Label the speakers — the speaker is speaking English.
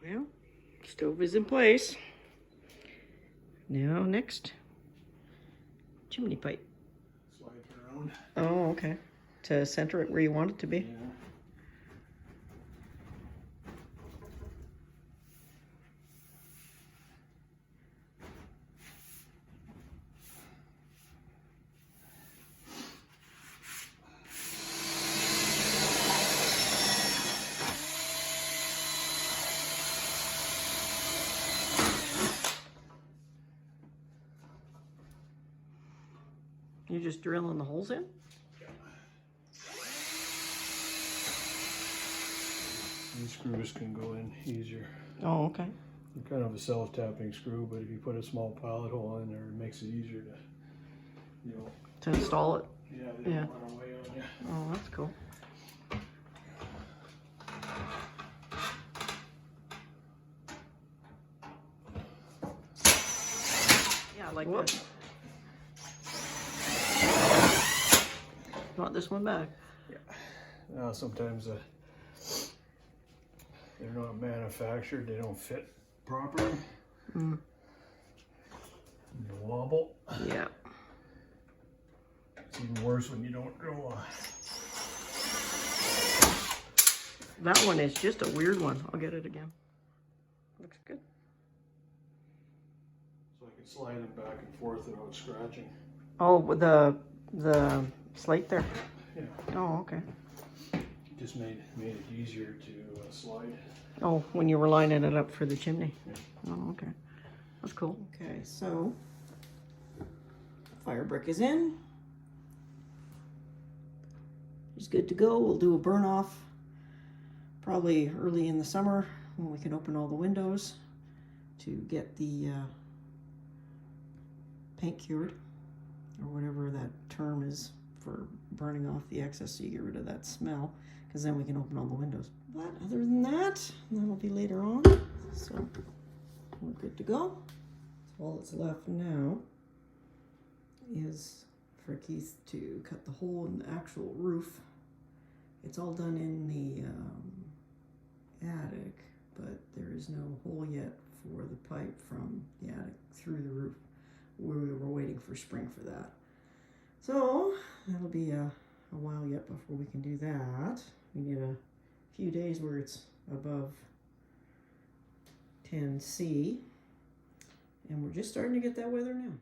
Speaker 1: Well, stove is in place. Now next, chimney pipe.
Speaker 2: Slide it around.
Speaker 1: Oh, okay. To center it where you want it to be.
Speaker 2: Yeah.
Speaker 1: You're just drilling the holes in?
Speaker 2: These screws can go in easier.
Speaker 1: Oh, okay.
Speaker 2: They're kind of a self-tapping screw, but if you put a small pilot hole in there, it makes it easier to, you know.
Speaker 1: To install it?
Speaker 2: Yeah, they don't run away on you.
Speaker 1: Oh, that's cool. Yeah, I like that. You want this one back?
Speaker 2: Yeah. Now sometimes they're not manufactured, they don't fit properly.
Speaker 1: Mm.
Speaker 2: You wobble.
Speaker 1: Yeah.
Speaker 2: It's even worse when you don't go.
Speaker 1: That one is just a weird one. I'll get it again. Looks good.
Speaker 2: So I can slide them back and forth without scratching.
Speaker 1: Oh, with the slate there?
Speaker 2: Yeah.
Speaker 1: Oh, okay.
Speaker 2: Just made it easier to slide.
Speaker 1: Oh, when you were lining it up for the chimney?
Speaker 2: Yeah.
Speaker 1: Oh, okay. That's cool. Okay, so fire brick is in. It's good to go. We'll do a burn off probably early in the summer when we can open all the windows to get the paint cured, or whatever that term is for burning off the excess so you get rid of that smell, because then we can open all the windows. But other than that, that'll be later on. So we're good to go. So all that's left now is for Keith to cut the hole in the actual roof. It's all done in the attic, but there is no hole yet for the pipe from the attic through the roof. We were waiting for spring for that. So that'll be a while yet before we can do that. We need a few days where it's above 10°C, and we're just starting to get that weather now.